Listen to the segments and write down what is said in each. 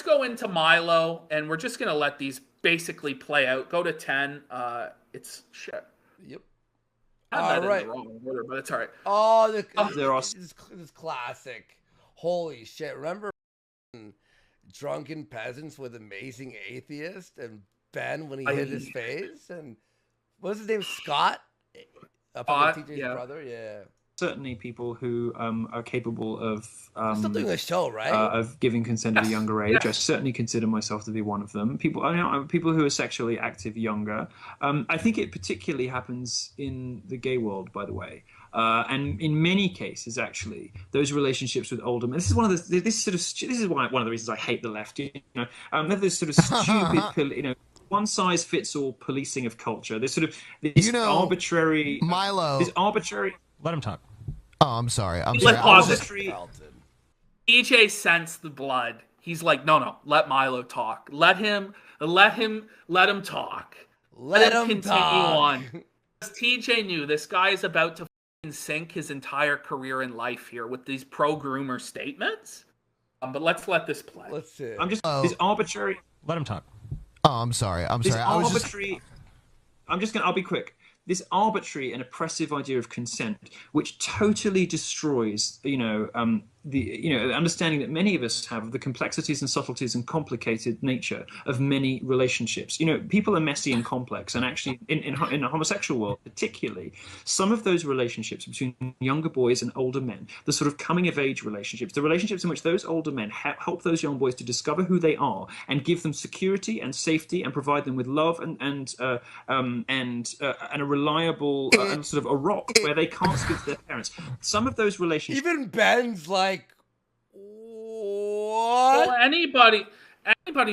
go into Milo, and we're just gonna let these basically play out. Go to 10. It's shit. Yep. I had that in the wrong order, but it's all right. Oh, there are this is classic. Holy shit! Remember Drunken Peasants with Amazing Atheist and Ben when he hit his face, and what was his name? Scott. TJ's brother. Yeah. Certainly people who are capable of still doing a show, right? Of giving consent at a younger age. I certainly consider myself to be one of them. People who are sexually active younger. I think it particularly happens in the gay world, by the way. And in many cases, actually, those relationships with older men. This is one of the. This is one of the reasons I hate the left. They have this sort of stupid, one size fits all policing of culture. This sort of arbitrary. Milo. This arbitrary. Let him talk. Oh, I'm sorry. Let's pause it. DJ sensed the blood. He's like, no, let Milo talk. Let him talk. Let him continue on. TJ knew this guy is about to sink his entire career in life here with these pro-groomer statements. But let's let this play. Let's see. This arbitrary. Let him talk. Oh, I'm sorry. I'm sorry. I'll be quick. This arbitrary and oppressive idea of consent, which totally destroys, the understanding that many of us have of the complexities and subtleties and complicated nature of many relationships. People are messy and complex, and actually, in a homosexual world, particularly, some of those relationships between younger boys and older men, the sort of coming of age relationships, the relationships in which those older men help those young boys to discover who they are and give them security and safety and provide them with love and a reliable and sort of a rock where they can't speak to their parents. Some of those relationships, even Ben's like, what? Well, anybody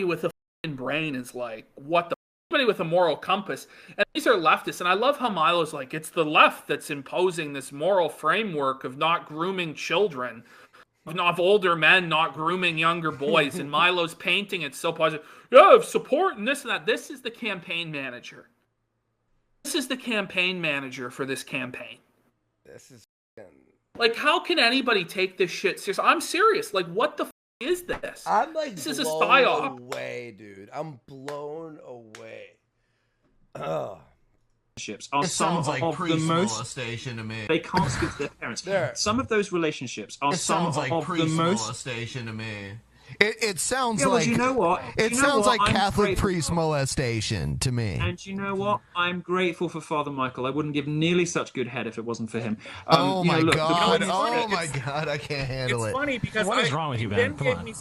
with a brain is like, what the? Anybody with a moral compass, and these are leftists. And I love how Milo's like, it's the left that's imposing this moral framework of not grooming children, of older men not grooming younger boys. And Milo's painting it so positive. Yeah, support and this and that. This is the campaign manager. This is the campaign manager for this campaign. This is like, how can anybody take this shit seriously? I'm serious. Like, what the is this? I'm like, this is a psyop. Away, dude. I'm blown away. Are it sounds like pre-molestation to me. They can't speak to their parents. Some of those relationships are sounds like pre-molestation to me. It sounds like, you know what? It sounds like Catholic priest molestation to me. And you know what? I'm grateful for Father Michael. I wouldn't give nearly such good head if it wasn't for him. Oh my God! Oh my God! I can't handle it. It's funny because what is wrong with you, Ben? Come on.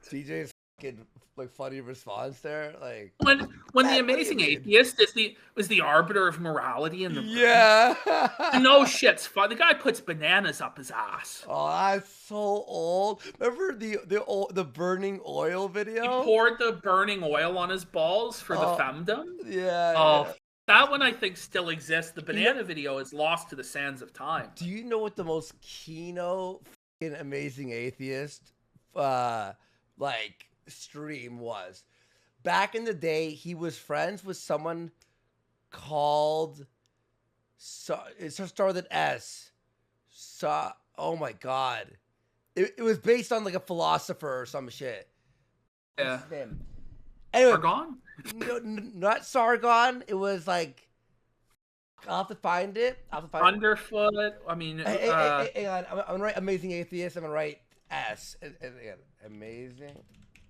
TJ's like funny response there, like when the amazing atheist was the arbiter of morality in the no shit's fun. The guy puts bananas up his ass. Oh, that's so old. Remember the burning oil video? He poured the burning oil on his balls for the femdom. Yeah. That one I think still exists. The banana video is lost to the sands of time. Do you know what the most Kino amazing atheist stream was? Back in the day, he was friends with someone called it started with an S. Oh my God. It was based on like a philosopher or some shit. Yeah. Anyway, Sargon? No, not Sargon. It was like, I'll have to find it. Underfoot. I mean, hang on. I'm gonna write Amazing Atheist. I'm gonna write S. And again, Amazing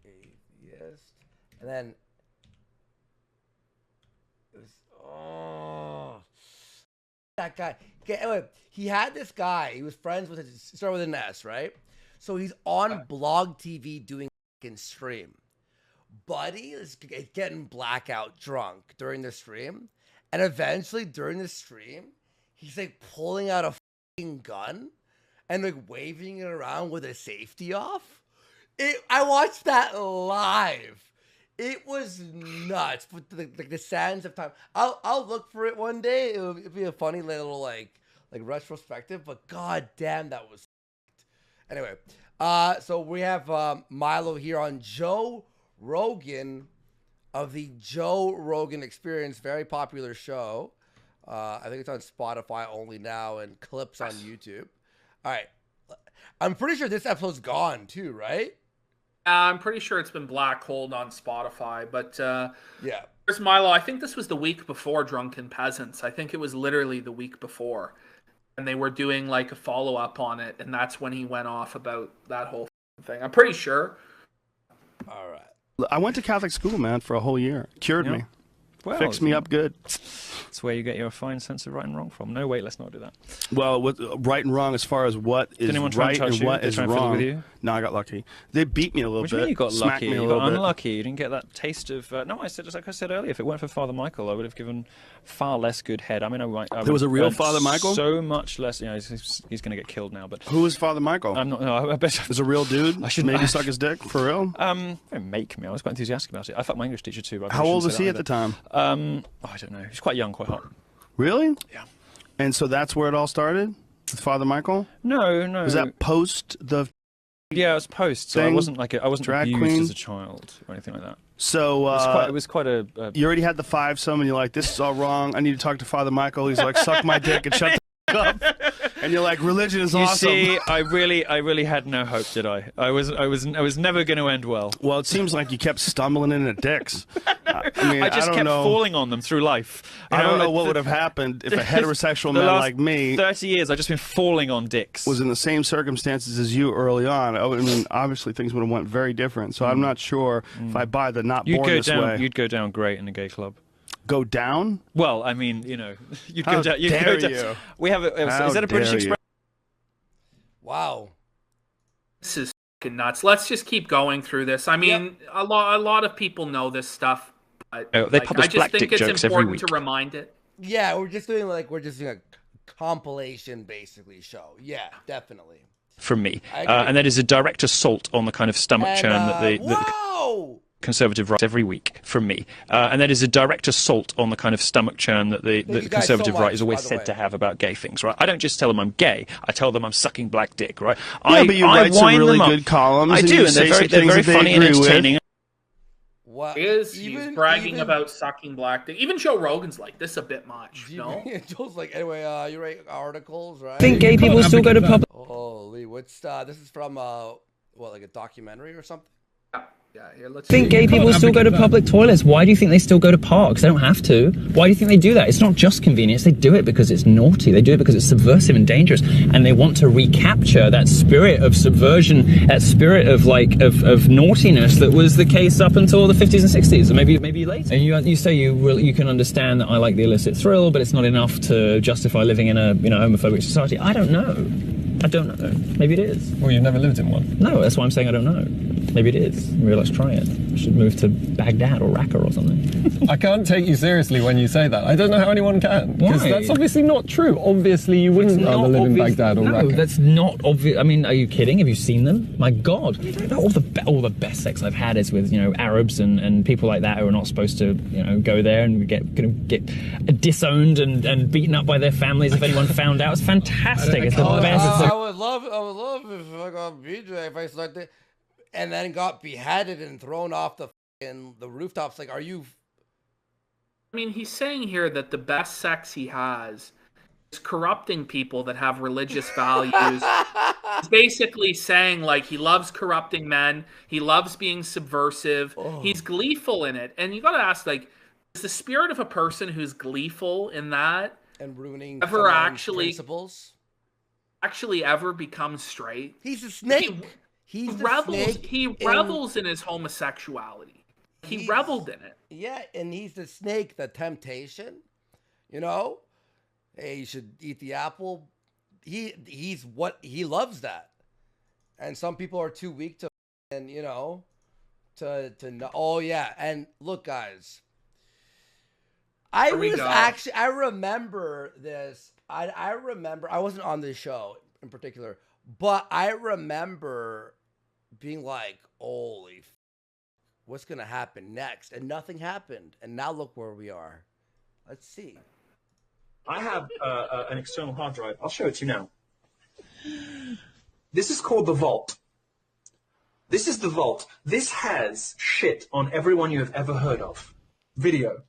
Atheist. And then it was that guy. Okay, anyway, he had this guy. He was friends with started with an S, right? So he's on Blog TV doing stream. Buddy is getting blackout drunk during the stream, and eventually during the stream, he's like pulling out a fucking gun and like waving it around with a safety off. I watched that live. It was nuts. But the sands of time. I'll look for it one day. It'll be a funny little like retrospective. But god damn, that was. Anyway, so we have Milo here on Joe Rogan of the Joe Rogan Experience, very popular show. I think it's on Spotify only now and clips on YouTube. All right, I'm pretty sure this episode's gone too, right? I'm pretty sure it's been black-holed on Spotify, but Yeah. there's Milo. I think this was the week before Drunken Peasants. I think it was literally the week before. And they were doing like a follow-up on it, and that's when he went off about that whole thing. I'm pretty sure. All right. I went to Catholic school, man, for a whole year. Cured me. Well, Fixed me up good. That's where you get your fine sense of right and wrong from. No, wait, let's not do that. Well, with right and wrong as far as what is right and what is wrong. With you? No, I got lucky. They beat me a little What bit. do you mean you got smacked lucky? Me a You little got bit. unlucky. You didn't get that taste of... no, I said, just like I said earlier, if it weren't for Father Michael, I would have given far less good head. I mean, There was a real Father Michael? So much less... You know, he's going to get killed now, but... Who was Father Michael? I'm not... No, I bet... There's a real dude? I should maybe suck his dick? For real? Don't make me. I was quite enthusiastic about it. I fucked my English teacher too. But How old was he at the time? I don't know. He's quite young, quite hot. Really? Yeah. And so that's where it all started? With Father Michael? No. Was that post the... Yeah, it was post, so I wasn't like I wasn't drag abused queen? as a child or anything like that. So It was quite a you already had the fivesome, and you're like, "This is all wrong. I need to talk to Father Michael." He's like, "Suck my dick and shut the f up." And you're like, "Religion is awesome." You see, I really had no hope, did I? I was never going to end well. Well, it seems like you kept stumbling into dicks. I mean, I just don't kept know. falling on them through life. I don't know what would have happened if a heterosexual the man last like me 30 years, I've just been falling on dicks. was in the same circumstances as you early on. I mean, obviously things would have went very different. So I'm not sure if I buy the not born this way. You'd go down great in a gay club. Go down? Well, I mean, you know, you'd How go down. You'd dare go down. you? We have How is that a British dare you? expression? Wow. This is fucking nuts. Let's just keep going through this. I mean, a lot of people know this stuff, but Oh, they publish I just black think dick it's jokes every important week. to remind it. Yeah, we're just doing a compilation basically show. Yeah, definitely. From me, I agree. and that is a direct assault on the kind of stomach And, churn that the whoa! Conservative right every week from me, and that is a direct assault on the kind of stomach churn that the you guys Conservative so right much, is always by the said way. to have about gay things. Right? I don't just tell them I'm gay; I tell them I'm sucking black dick. Right? Yeah, but you write some wind really them up. good columns. I and do, you and say they're some very things that they funny and agree with. entertaining. What? He's bragging about sucking black dick. Even Joe Rogan's like, this is a bit much, no? Joel's like, anyway, you write articles, right? Think gay people still go to public. Holy, what's this is from what, like a documentary or something? Yeah, here, let's Think see. gay people still go to public toilets. Why do you think they still go to parks? They don't have to. Why do you think they do that? It's not just convenience. They do it because it's naughty. They do it because it's subversive and dangerous, and they want to recapture that spirit of subversion, that spirit of of naughtiness that was the case up until the 50s and 60s, or maybe later. And you say you can understand that I like the illicit thrill, but it's not enough to justify living in a homophobic society. I don't know. Maybe it is. Well, you've never lived in one. No, that's why I'm saying I don't know. Maybe it is. Maybe let's try it. We should move to Baghdad or Raqqa or something. I can't take you seriously when you say that. I don't know how anyone can. Because Why? that's obviously not true. Obviously, you wouldn't rather live in Baghdad or No, Raqqa. that's not obvious. I mean, are you kidding? Have you seen them? My God. You don't know all the best sex I've had is with, Arabs and people like that who are not supposed to, go there and get disowned and beaten up by their families if anyone found out. It's fantastic. It's the best. I would love if I got BJ, if I started, and then got beheaded and thrown off the rooftops. Like, are you? I mean, he's saying here that the best sex he has is corrupting people that have religious values. He's basically saying, like, he loves corrupting men. He loves being subversive. Oh. He's gleeful in it. And you got to ask, like, is the spirit of a person who's gleeful in that And ruining Ever someone's actually- principles. actually ever become straight? He's a snake. He He's the revels. snake He in- revels in his homosexuality. He He's- reveled in it. Yeah, and he's the snake, the temptation. Hey, you should eat the apple. He's what he loves that, and some people are too weak to, and to know. Oh yeah, and look, guys, I Here we was go. actually I remember this. I remember I wasn't on this show in particular, but I remember being like, holy. What's going to happen next? And nothing happened. And now look where we are. Let's see. I have an external hard drive. I'll show it to you now. This is called the Vault. This is the Vault. This has shit on everyone you have ever heard of. Video,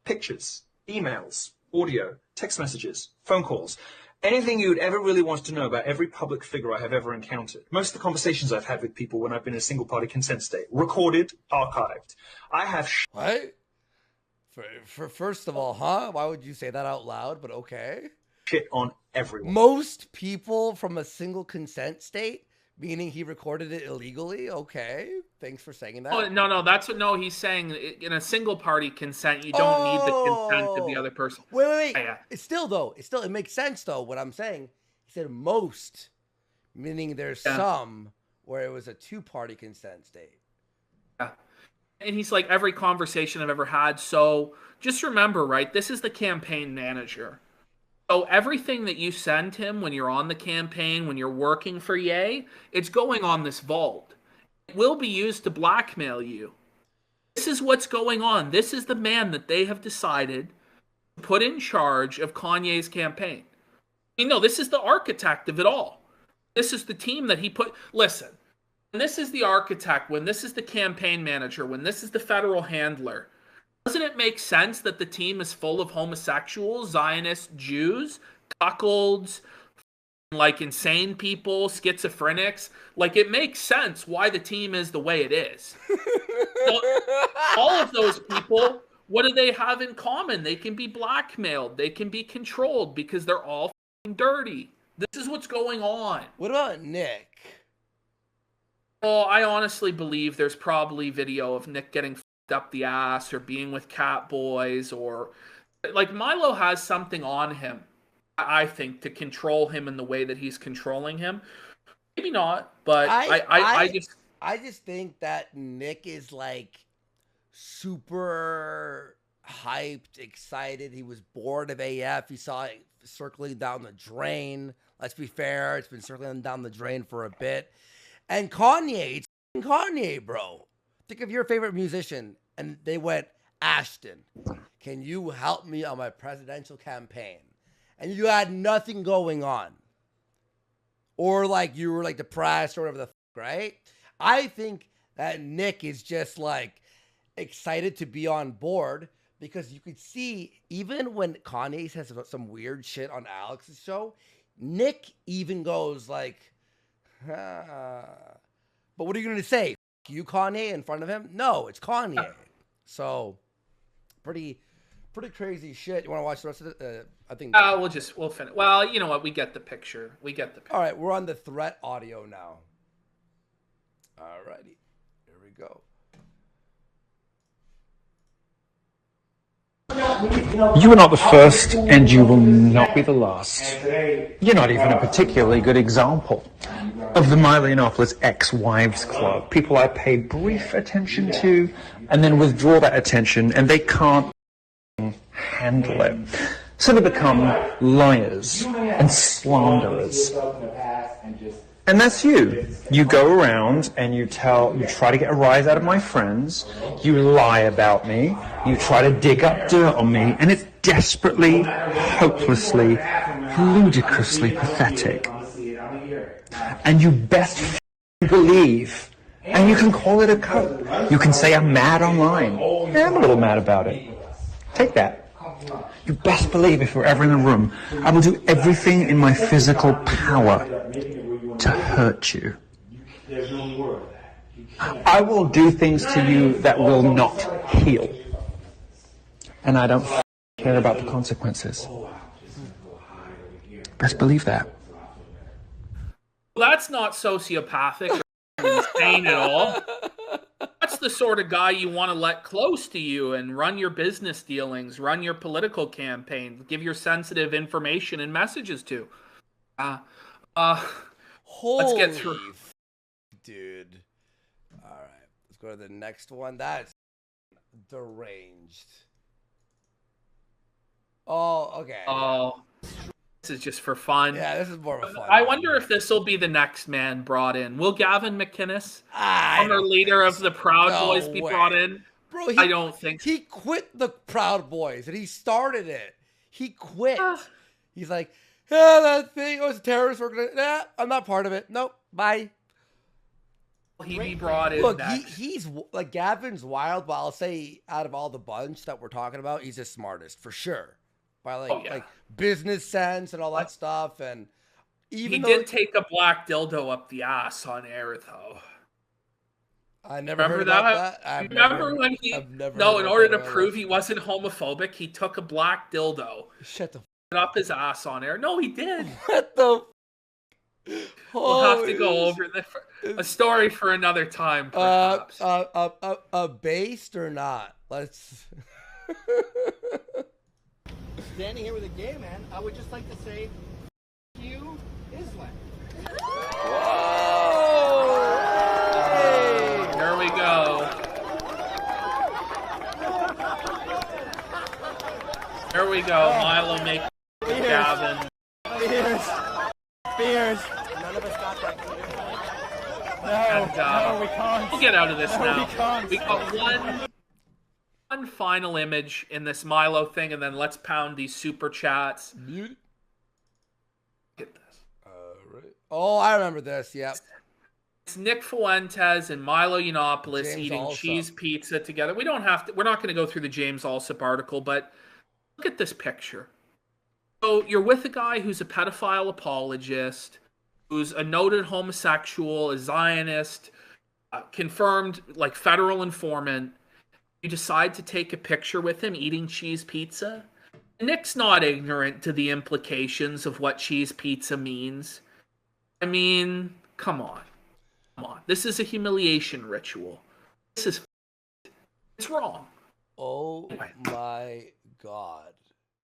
pictures, emails, audio, text messages, phone calls. anything you'd ever really want to know about every public figure I have ever encountered. Most of the conversations I've had with people when I've been in a single-party consent state, recorded, archived. I have What? For first of all, huh? Why would you say that out loud? But okay. shit on everyone. Most people from a single consent state, meaning he recorded it illegally. Okay, thanks for saying that. Oh, no, that's what. No, he's saying in a single party consent, you don't need the consent of the other person. Wait. Yeah. It makes sense though. What I'm saying, he said most, meaning there's some where it was a two-party consent state. Yeah. And he's like, every conversation I've ever had. So just remember, right? This is the campaign manager. So everything that you send him when you're on the campaign, when you're working for Ye, it's going on this vault. It will be used to blackmail you. This is what's going on. This is the man that they have decided to put in charge of Kanye's campaign. You know, this is the architect of it all. This is the team that he put. Listen, when this is the architect, when this is the campaign manager, when this is the federal handler, doesn't it make sense that the team is full of homosexuals, Zionists, Jews, cuckolds, like insane people, schizophrenics? Like, it makes sense why the team is the way it is. So, all of those people, what do they have in common? They can be blackmailed. They can be controlled because they're all dirty. This is what's going on. What about Nick? Well, I honestly believe there's probably video of Nick getting up the ass or being with cat boys, or like Milo has something on him, I think, to control him in the way that he's controlling him. Maybe not, but I just think that Nick is like super hyped, excited. He was bored of AF. He saw it circling down the drain. Let's be fair, it's been circling down the drain for a bit. And Kanye, it's Kanye, bro. Think of your favorite musician, and they went, Ashton, can you help me on my presidential campaign? And you had nothing going on. Or like you were like depressed or whatever the right? I think that Nick is just like excited to be on board, because you could see even when Kanye says some weird shit on Alex's show, Nick even goes like, but what are you going to say? You Kanye in front of him? No, it's Kanye. So pretty crazy shit. You want to watch the rest of it? I think we'll finish. Well, you know what? We get the picture. All right, we're on the threat audio now. All righty. Here we go. You are not the first, and you will not be the last. You're not even a particularly good example of the Milo Yiannopoulos ex-wives club. People I pay brief attention to, and then withdraw that attention, and they can't handle it. So they become liars and slanderers. And that's you. You go around and you try to get a rise out of my friends, you lie about me, you try to dig up dirt on me, and it's desperately, hopelessly, ludicrously pathetic. And you best believe, and you can call it a cope. You can say I'm mad online. Yeah, I'm a little mad about it. Take that. You best believe if we're ever in the room, I will do everything in my physical power to hurt you. I will do things to you that will not heal. And I don't care about the consequences. Best believe that. Well, that's not sociopathic or insane at all. That's the sort of guy you want to let close to you and run your business dealings, run your political campaign, give your sensitive information and messages to. Let's get through. Dude. All right. Let's go to the next one. That's deranged. Oh, okay. Oh, this is just for fun. Yeah, this is more of a fun I wonder if this will be the next man brought in. Will Gavin McInnes, former leader of the Proud Boys, be brought in? Bro, I don't think so. He quit the Proud Boys, and he started it. He quit. He's like, yeah, that thing, it was a terrorist organization. Nah, I'm not part of it. Nope, bye. He be brought in. Look, he's like, Gavin's wild, but I'll say out of all the bunch that we're talking about, he's the smartest for sure. by Oh, yeah. like business sense and all that stuff. And He even though did take a black dildo up the ass on air, though. I never heard Remember about that? that. I've Remember never, when he? I've never No, heard in about order that to in my prove life. he wasn't homophobic, he took a black dildo, Shut the up his ass on air. No, he did. what the. We'll have to go over a story for another time, perhaps. Based or not? Let's. Standing here with a gay man, I would just like to say, you, Islam. Here we go. Here we go. Milo make Gavin. Spears. None of us got that. And, No, we can't. we'll get out of this now. We can't. We got one final image in this Milo thing, and then let's pound these super chats. Mute. Look at this. Right. Oh, I remember this. Yep. It's Nick Fuentes and Milo Yiannopoulos James eating Alsop. cheese pizza together. We don't have to. We're not going to go through the James Alsop article, but look at this picture. So you're with a guy who's a pedophile apologist, who's a noted homosexual, a Zionist, confirmed like federal informant. You decide to take a picture with him eating cheese pizza. Nick's not ignorant to the implications of what cheese pizza means. I mean, come on. Come on. This is a humiliation ritual. It's wrong. Oh my God.